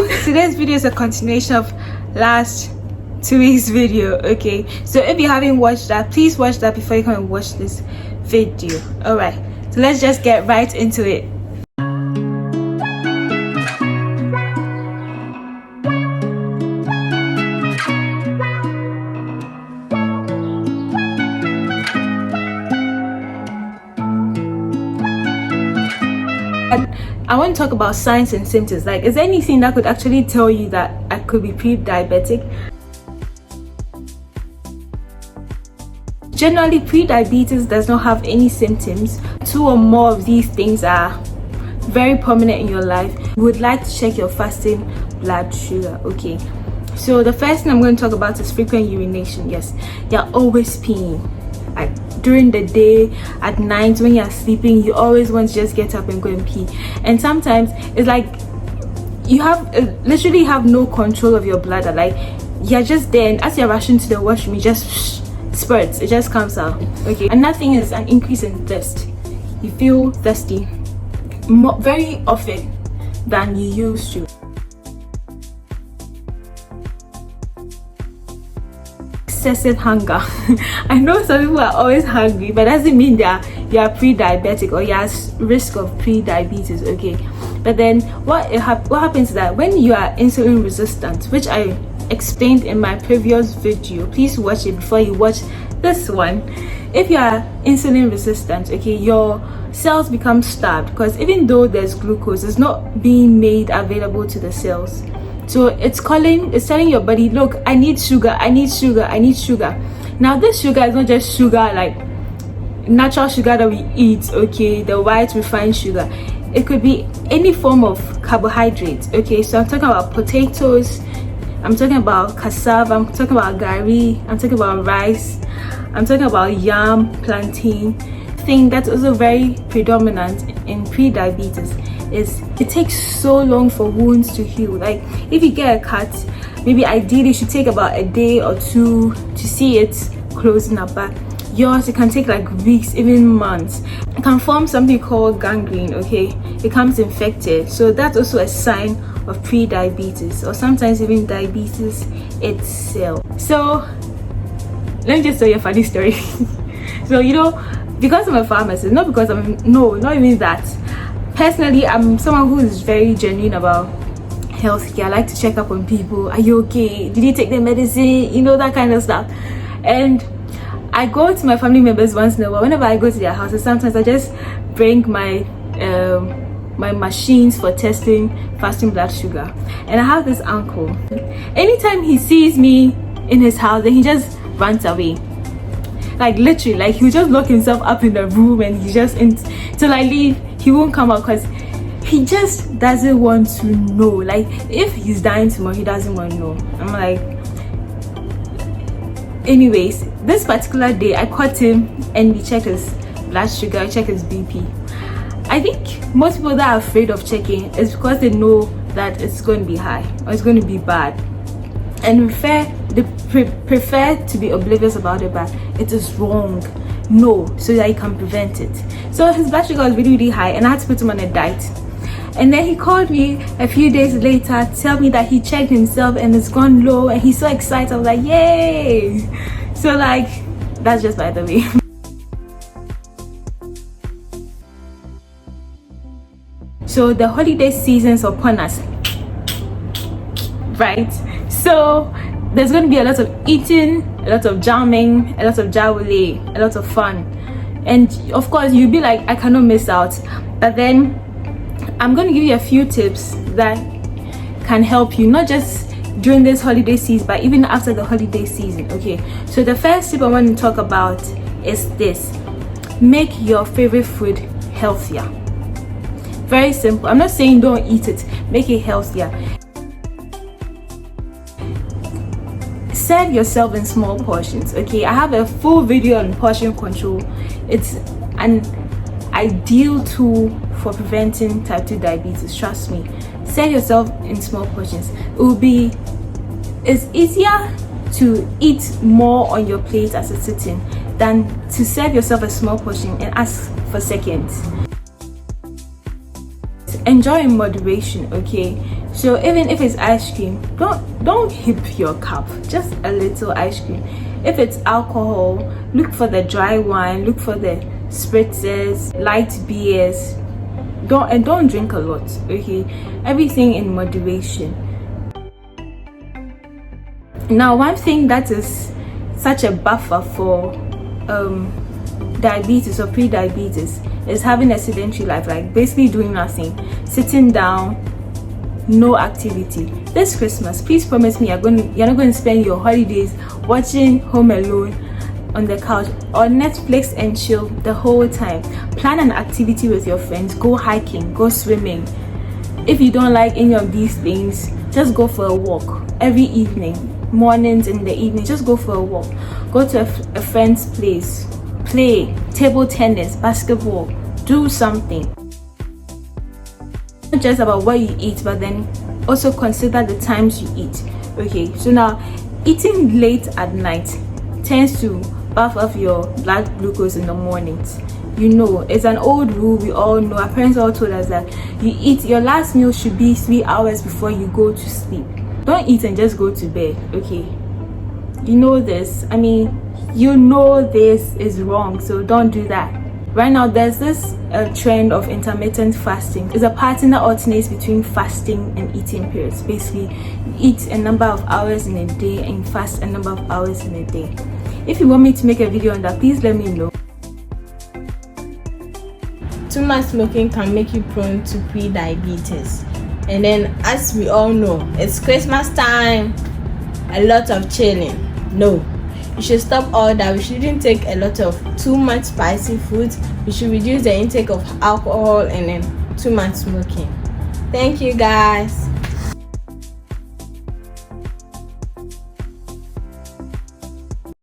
today's video is a continuation of last 2 weeks video. Okay, so if you haven't watched that, please watch that before you come and watch this video. All right, so let's just get right into it. I want to talk about signs and symptoms. Like, is there anything that could actually tell you that I could be pre-diabetic? Generally, pre-diabetes does not have any symptoms. 2 or more of these things are very prominent in your life. You would like to check your fasting blood sugar. Okay, so the first thing I'm going to talk about is frequent urination. Yes, you're always peeing. Like during the day, at night, when you're sleeping, you always want to just get up and go and pee. And sometimes it's like you have literally have no control of your bladder. Like you're just there, and as you're rushing to the washroom, it just spurts, it just comes out. Okay, another thing is an increase in thirst. You feel thirsty very often than you used to. Excessive hunger. I know some people are always hungry, but that doesn't mean you are pre-diabetic or you're at risk of pre-diabetes. Okay, but then what happens is that when you are insulin resistant, which I explained in my previous video, please watch it before you watch this one. If you are insulin resistant, okay, your cells become starved because even though there's glucose, it's not being made available to the cells. So it's telling your body, look, I need sugar, I need sugar, I need sugar. Now this sugar is not just sugar like natural sugar that we eat, okay, the white refined sugar. It could be any form of carbohydrate. Okay, so I'm talking about potatoes, I'm talking about cassava, I'm talking about gari, I'm talking about rice, I'm talking about yam, plantain. Thing that's also very predominant in pre-diabetes is it takes so long for wounds to heal. Like if you get a cut, maybe ideally you should take about a day or 2 to see it closing up, but yours, it can take like weeks, even months. It can form something called gangrene. Okay, it becomes infected, so that's also a sign of pre-diabetes, or sometimes even diabetes itself. So let me just tell you a funny story. So you know, because I'm a pharmacist, not because not even that. Personally, I'm someone who is very genuine about healthcare. I like to check up on people. Are you okay? Did you take the medicine? You know, that kind of stuff. And I go to my family members once in a while. Whenever I go to their houses, sometimes I just bring my my machines for testing fasting blood sugar. And I have this uncle. Anytime he sees me in his house, then he just runs away. Like literally, like he'll just lock himself up in the room and he just till I leave, he won't come out because he just doesn't want to know. Like if he's dying tomorrow, he doesn't want to know. I'm like, anyways, this particular day I caught him and we checked his blood sugar, I checked his BP. I think most people that are afraid of checking is because they know that it's going to be high or it's going to be bad, and they prefer to be oblivious about it, but it is wrong. No, so that you can prevent it. So his blood sugar was really, really high, and I had to put him on a diet. And then he called me a few days later to tell me that he checked himself and it's gone low, and he's so excited. I was like, yay! So like, that's just by the way. So the holiday season's upon us, right? So there's going to be a lot of eating, a lot of jamming, a lot of jawole, a lot of fun. And of course, you'll be like, I cannot miss out. But then I'm going to give you a few tips that can help you, not just during this holiday season, but even after the holiday season. Okay, so the first tip I want to talk about is this: make your favorite food healthier. Very simple. I'm not saying don't eat it, make it healthier. Serve yourself in small portions. Okay, I have a full video on portion control. It's an ideal tool for preventing type 2 diabetes. Trust me. Serve yourself in small portions. It's easier to eat more on your plate as a sitting than to serve yourself a small portion and ask for seconds. enjoy in moderation, okay? So even if it's ice cream, don't heap your cup, just a little ice cream. If it's alcohol, look for the dry wine, look for the spritzers, light beers. Don't drink a lot, okay? Everything in moderation. Now, one thing that is such a buffer for diabetes or pre-diabetes is having a sedentary life, like basically doing nothing, sitting down, no activity. This Christmas, please promise me you're not going to spend your holidays watching Home Alone on the couch or Netflix and chill the whole time. Plan an activity with your friends. Go hiking, go swimming. If you don't like any of these things, just go for a walk every evening, mornings in the evening. Just go for a walk. Go to a friend's place, play table tennis, basketball, do something. Not just about what you eat, but then also consider the times you eat. Okay, so now eating late at night tends to buff up your blood glucose in the mornings. You know, it's an old rule, we all know. Our parents all told us that your last meal should be 3 hours before you go to sleep. Don't eat and just go to bed, okay? You know this. I mean, you know this is wrong, so don't do that. Right now, there's this trend of intermittent fasting. It's a pattern that alternates between fasting and eating periods. Basically, you eat a number of hours in a day and fast a number of hours in a day. If you want me to make a video on that, please let me know. Too much smoking can make you prone to pre-diabetes. And then, as we all know, it's Christmas time. A lot of chilling. No. You should stop all that. We shouldn't take a lot of too much spicy food. We should reduce the intake of alcohol and then too much smoking. Thank you, guys.